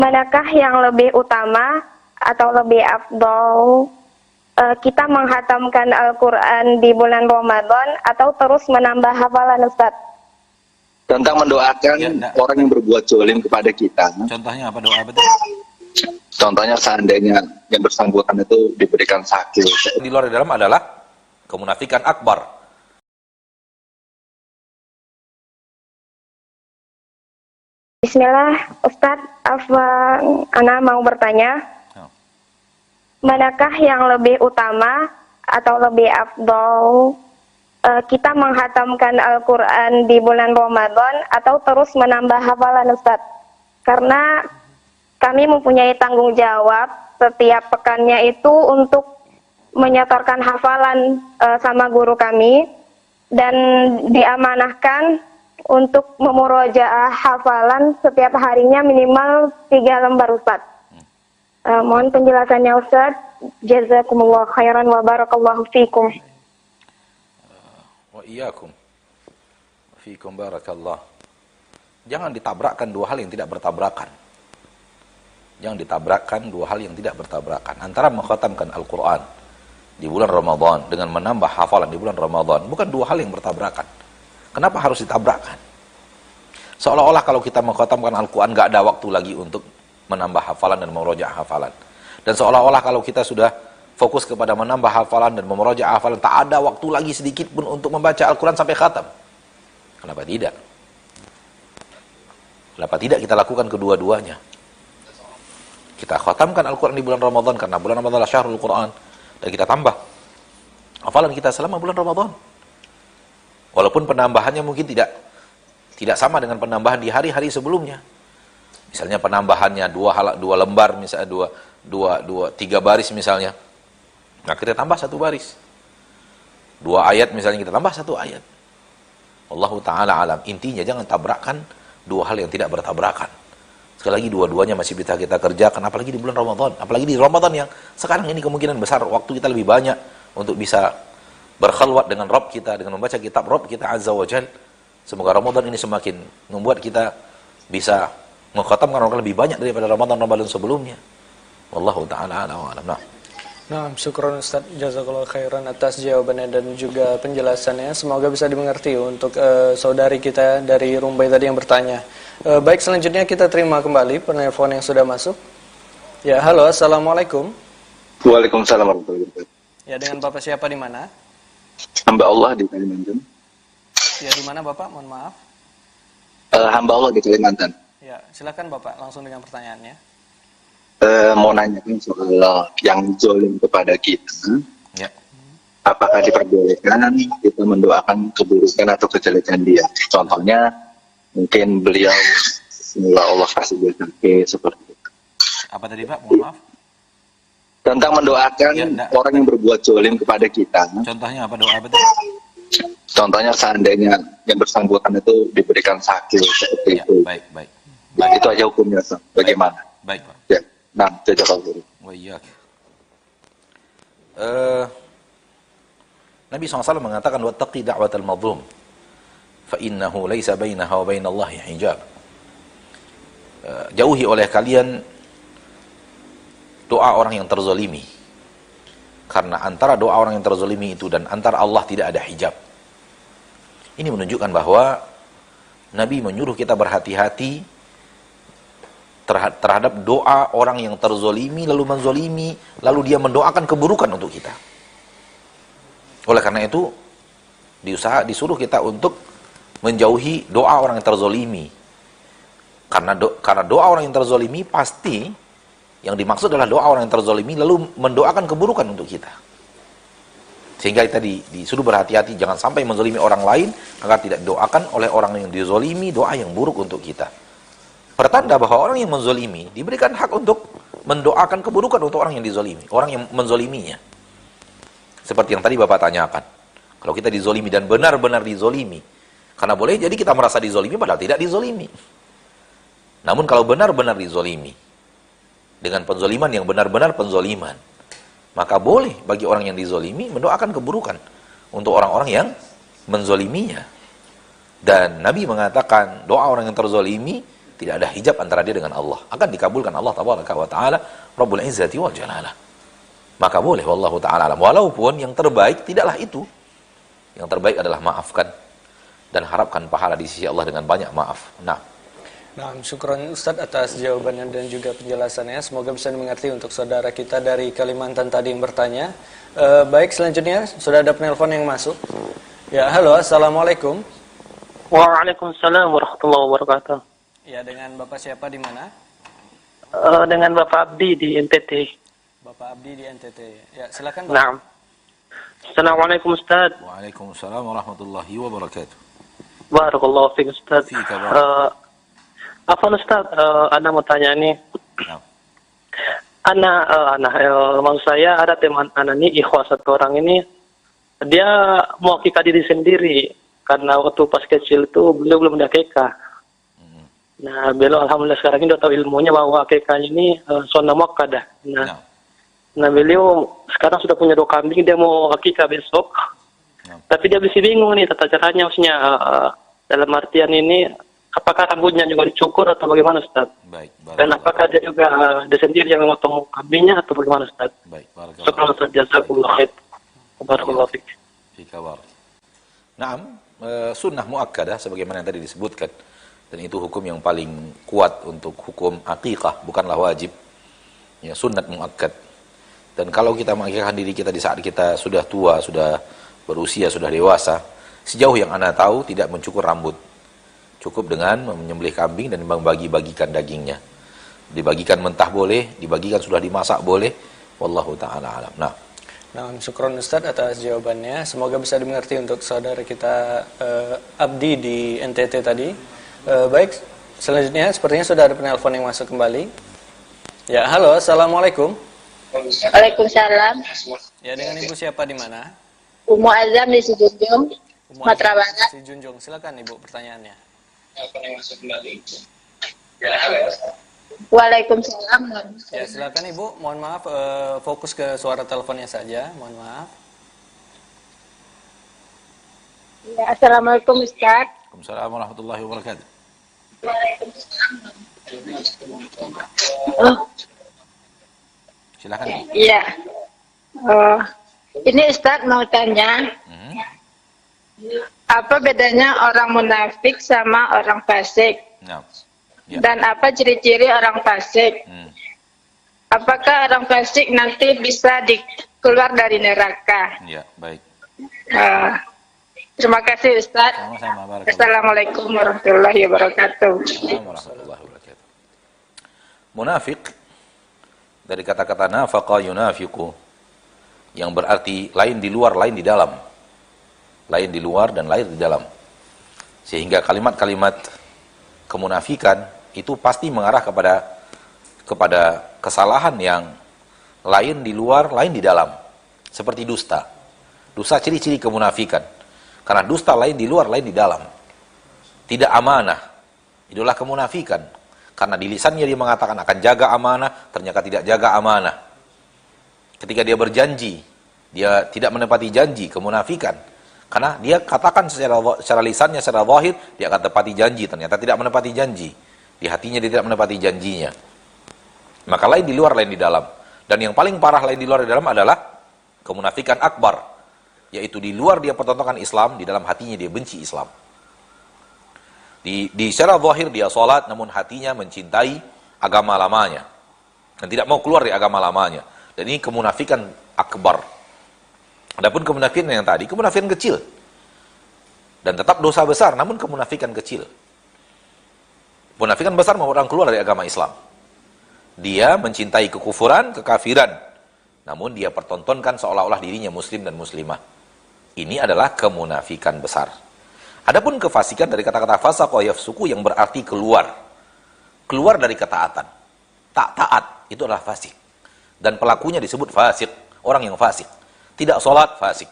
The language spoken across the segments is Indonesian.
Manakah yang lebih utama atau lebih afdol, kita menghatamkan Al-Quran di bulan Ramadan atau terus menambah hafalan, Ustaz? Tentang mendoakan orang yang berbuat zalim kepada kita. Contohnya apa, doa betul? Contohnya seandainya yang bersangkutan itu diberikan sakit. Di luar di dalam adalah kemunafikan akbar. Bismillah, Ustadz, Ana mau bertanya, manakah yang lebih utama atau lebih afdol, kita menghatamkan Al-Quran di bulan Ramadan atau terus menambah hafalan, Ustadz? Karena kami mempunyai tanggung jawab setiap pekannya itu untuk menyetorkan hafalan sama guru kami, dan diamanahkan untuk memurojaah hafalan setiap harinya minimal 3 lembar, Ustaz. Mohon penjelasannya, Ustaz. Jazakumullah khairan wa barakallahu fikum. Wa iyyakum. Fikum barakallah. Jangan ditabrakkan dua hal yang tidak bertabrakan. Jangan ditabrakkan dua hal yang tidak bertabrakan. Antara mengkhatamkan Al-Quran di bulan Ramadan dengan menambah hafalan di bulan Ramadan, bukan dua hal yang bertabrakan. Kenapa harus ditabrakkan? Seolah-olah kalau kita mengkhatamkan Al-Quran gak ada waktu lagi untuk menambah hafalan dan memurojaah hafalan. Dan seolah-olah kalau kita sudah fokus kepada menambah hafalan dan memurojaah hafalan, tak ada waktu lagi sedikit pun untuk membaca Al-Quran sampai khatam. Kenapa tidak? Kenapa tidak kita lakukan kedua-duanya? Kita khatamkan Al-Quran di bulan Ramadan karena bulan Ramadan adalah syahrul Quran, dan kita tambah hafalan kita selama bulan Ramadan. Walaupun penambahannya mungkin tidak sama dengan penambahan di hari-hari sebelumnya. Misalnya penambahannya 2 lembar, misalnya 3 baris misalnya. Nah, kita tambah 1 baris. 2 ayat misalnya kita tambah 1 ayat. Wallahu ta'ala alam. Intinya jangan tabrakkan dua hal yang tidak bertabrakan. Sekali lagi dua-duanya masih bisa kita kerjakan, apalagi di bulan Ramadan. Apalagi di Ramadan yang sekarang ini kemungkinan besar waktu kita lebih banyak untuk bisa berkhalwat dengan Rabb kita, dengan membaca kitab Rabb kita Azza wa Jal. Semoga Ramadan ini semakin membuat kita bisa mengkhatamkan Al-Quran lebih banyak daripada Ramadan sebelumnya. Wallahu ta'ala a'lam wa a'lam. Nah, syukron Ustaz, jazakallahu khairan atas jawabannya dan juga penjelasannya. Semoga bisa dimengerti untuk saudari kita dari Rumbai tadi yang bertanya. Baik, selanjutnya kita terima kembali penelpon yang sudah masuk. Ya, halo, assalamualaikum. Waalaikumsalam warahmatullahi wabarakatuh. Ya, dengan Bapak siapa di mana? Hamba Allah di Kalimantan. Ya, di mana Bapak? Mohon maaf. Hamba Allah di Kalimantan. Ya, silakan Bapak langsung dengan pertanyaannya. Mau nanyakan soal yang zalim kepada kita. Ya. Apakah diperbolehkan kita mendoakan keburukan atau kejelekan dia? Contohnya, mungkin beliau semoga Allah kasih dia sakit seperti itu. Apa tadi Pak? Mohon maaf. Tentang mendoakan orang yang berbuat zalim kepada kita. Contohnya apa, doa betul? Contohnya seandainya yang bersangkutan itu diberikan sakit seperti Ya, itu. baik. Itu aja hukumnya, bagaimana? Baik, Pak. Ya, nah, jazakallahu. Wa iyyak. Nabi SAW mengatakan wattaqi da'watal madhlum fa innahu laisa bainaha wa bainallahi hijab. Jauhi oleh kalian doa orang yang terzalimi, karena antara doa orang yang terzalimi itu dan antara Allah tidak ada hijab. Ini menunjukkan bahwa Nabi menyuruh kita berhati-hati terhadap doa orang yang terzalimi lalu menzalimi, lalu dia mendoakan keburukan untuk kita. Oleh karena itu disuruh kita untuk menjauhi doa orang yang terzalimi. Karena doa orang yang terzalimi pasti yang dimaksud adalah doa orang yang terzalimi lalu mendoakan keburukan untuk kita. Sehingga kita disuruh berhati-hati jangan sampai menzalimi orang lain agar tidak doakan oleh orang yang dizalimi doa yang buruk untuk kita. Pertanda bahwa orang yang menzalimi diberikan hak untuk mendoakan keburukan untuk orang yang dizalimi, orang yang menzaliminya. Seperti yang tadi Bapak tanyakan. Kalau kita dizalimi dan benar-benar dizalimi, karena boleh jadi kita merasa dizalimi padahal tidak dizalimi. Namun kalau benar-benar dizalimi dengan penzaliman yang benar-benar penzaliman, maka boleh bagi orang yang dizalimi mendoakan keburukan untuk orang-orang yang menzaliminya. Dan Nabi mengatakan doa orang yang terzalimi Tidak ada hijab antara dia dengan Allah. Akan dikabulkan Allah tabaraka wa ta'ala Rabbul Izzati wal Jalalah. Maka boleh, wallahu ta'ala alam. Walaupun yang terbaik tidaklah itu. Yang terbaik adalah maafkan dan harapkan pahala di sisi Allah dengan banyak maaf. Nah, Syukron Ustadz atas jawabannya dan juga penjelasannya. Semoga bisa dimengerti untuk saudara kita dari Kalimantan tadi yang bertanya. Baik, selanjutnya sudah ada penelpon yang masuk. Ya, halo, assalamualaikum. Waalaikumsalam warahmatullahi wabarakatuh. Ya, dengan Bapak siapa di mana? Dengan Bapak Abdi di NTT. Bapak Abdi di NTT. Ya, silakan Pak. Naam. Assalamualaikum Ustaz. waalaikumsalam warahmatullahi wabarakatuh. Barakallahu fiik Ustaz. Fika barak. Apa Ustaz? Ana mau tanya nih. Nah, Maksud saya ada teman Ana nih, ikhwah satu orang ini, dia mau akikah diri sendiri karena waktu pas kecil itu beliau belum ada akikah. Nah, beliau alhamdulillah sekarang ini udah tahu ilmunya bahwa akikahnya ini sunnah muakkadah. Nah, beliau sekarang sudah punya 2 kambing, dia mau akikah besok. Tapi dia masih bingung nih tata caranya, maksudnya dalam artian ini apakah rambutnya juga dicukur atau bagaimana Ustaz? baik. Dan apakah dia juga dia sendiri yang memotong kambingnya atau bagaimana Ustaz? Baik, Syukran Ustaz, jazakumullah khair. Barakallahu fiik. Fika barak. Naam, sunnah muakkadah sebagaimana yang tadi disebutkan. Dan itu hukum yang paling kuat untuk hukum akikah, bukanlah wajib. Ya, sunnat muakkad. Dan kalau kita mengakikahkan diri kita di saat kita sudah tua, sudah berusia, sudah dewasa, sejauh yang Anda tahu tidak mencukur rambut. Cukup dengan menyembelih kambing dan membagi-bagikan dagingnya. Dibagikan mentah boleh, dibagikan sudah dimasak boleh. Wallahu ta'ala alam. Nah, Syukron Ustadz atas jawabannya. Semoga bisa dimengerti untuk saudara kita Abdi di NTT tadi. Baik, selanjutnya sepertinya sudah ada penelpon yang masuk kembali. Ya, halo, assalamualaikum. Waalaikumsalam. Ya, dengan Ibu siapa di mana? Umu Azam di Sijunjung, Sumatera Barat. Si Junjung, silakan Ibu pertanyaannya. Waalaikumsalam. Ya, silakan Ibu. Mohon maaf, fokus ke suara teleponnya saja. Mohon maaf. Ya, assalamualaikum Ustaz. Waalaikumsalam warahmatullahi wabarakatuh. Oh, Silakan. iya. Oh, ini Ustaz mau tanya, apa bedanya orang munafik sama orang fasik? Nah, ya. Dan apa ciri-ciri orang fasik? Apakah orang fasik nanti bisa keluar dari neraka? Ya, baik. Terima kasih Ustaz. Sama-sama, barakallahu. Assalamualaikum warahmatullahi wabarakatuh. Warahmatullahi wabarakatuh. Munafik dari kata-kata nafaqa yunafiqu, yang berarti lain di luar, lain di dalam. Lain di luar dan lain di dalam. Sehingga kalimat-kalimat kemunafikan itu pasti mengarah kepada kesalahan yang lain di luar, lain di dalam. Seperti dusta. Dusta ciri-ciri kemunafikan. Karena dusta lain di luar, lain di dalam. Tidak amanah. Itulah kemunafikan. Karena di lisannya dia mengatakan akan jaga amanah, ternyata tidak jaga amanah. Ketika dia berjanji, dia tidak menepati janji, kemunafikan. Karena dia katakan secara lisannya, secara zahir, dia akan tepati janji, ternyata tidak menepati janji. Di hatinya dia tidak menepati janjinya. Maka lain di luar, lain di dalam. Dan yang paling parah lain di luar, di dalam adalah kemunafikan akbar. Yaitu di luar dia pertontonkan Islam, di dalam hatinya dia benci Islam. Di secara zahir dia sholat, namun hatinya mencintai agama lamanya. Dan tidak mau keluar dari agama lamanya. Dan ini kemunafikan akbar. Adapun kemunafikan yang tadi, kemunafikan kecil. Dan tetap dosa besar, namun kemunafikan kecil. Kemunafikan besar membuat orang keluar dari agama Islam. Dia mencintai kekufuran, kekafiran. Namun dia pertontonkan seolah-olah dirinya muslim dan muslimah. Ini adalah kemunafikan besar. Adapun kefasikan dari kata-kata fasaqa yafsuku yang berarti keluar. Keluar dari ketaatan. Tak taat, itu adalah fasik. Dan pelakunya disebut fasik, orang yang fasik. Tidak sholat, fasik.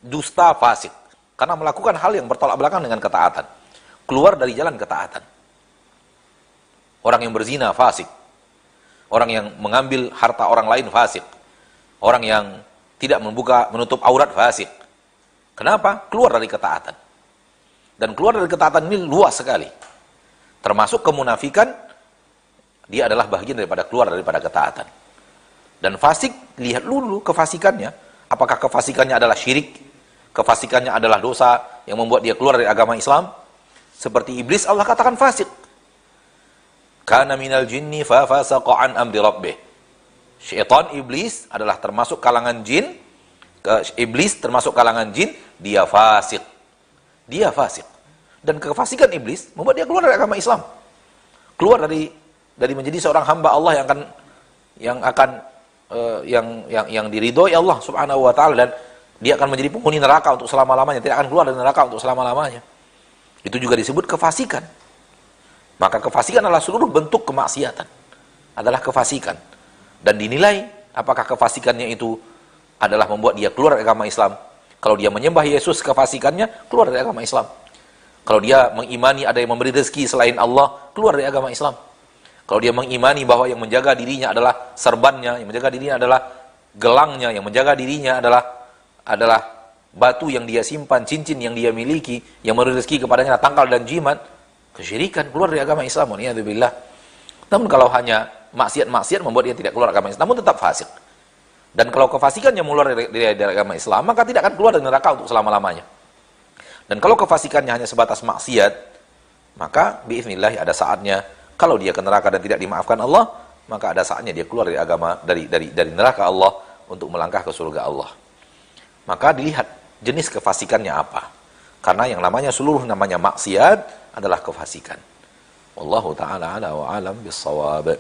Dusta, fasik. Karena melakukan hal yang bertolak belakang dengan ketaatan. Keluar dari jalan ketaatan. Orang yang berzina, fasik. Orang yang mengambil harta orang lain, fasik. Orang yang tidak menutup aurat, fasik. Kenapa? Keluar dari ketaatan. Dan keluar dari ketaatan ini luas sekali. Termasuk kemunafikan, dia adalah bagian daripada keluar daripada ketaatan. Dan fasik, lihat dulu kefasikannya. Apakah kefasikannya adalah syirik? Kefasikannya adalah dosa yang membuat dia keluar dari agama Islam? Seperti iblis, Allah katakan fasik. Kana minal jinni fa fasaqa an amri rabbih. Syaitan, iblis adalah termasuk kalangan jin. Iblis termasuk kalangan jin, dia fasik. Dia fasik. Dan kefasikan iblis membuat dia keluar dari agama Islam. Keluar dari menjadi seorang hamba Allah yang diridhoi Allah Subhanahu wa taala, dan dia akan menjadi penghuni neraka untuk selama-lamanya, tidak akan keluar dari neraka untuk selama-lamanya. Itu juga disebut kefasikan. Maka kefasikan adalah seluruh bentuk kemaksiatan. Adalah kefasikan. Dan dinilai apakah kefasikannya itu adalah membuat dia keluar dari agama Islam. Kalau dia menyembah Yesus, kefasikannya keluar dari agama Islam. Kalau dia mengimani ada yang memberi rezeki selain Allah, keluar dari agama Islam. Kalau dia mengimani bahwa yang menjaga dirinya adalah serbannya, yang menjaga dirinya adalah gelangnya, yang menjaga dirinya adalah batu yang dia simpan, cincin yang dia miliki, yang memberi rezeki kepadanya tangkal dan jimat, kesyirikan, keluar dari agama Islam. Waliyadzubillah. Namun kalau hanya maksiat-maksiat membuat dia tidak keluar dari agama Islam, namun tetap fasik. Dan kalau kefasikannya keluar dari agama Islam, maka tidak akan keluar dari neraka untuk selama-lamanya. Dan kalau kefasikannya hanya sebatas maksiat, maka biiznillah ada saatnya kalau dia ke neraka dan tidak dimaafkan Allah, maka ada saatnya dia keluar dari agama dari neraka Allah untuk melangkah ke surga Allah. Maka dilihat jenis kefasikannya apa. Karena yang namanya seluruh namanya maksiat adalah kefasikan. Wallahu taala ala wa alam bis shawab.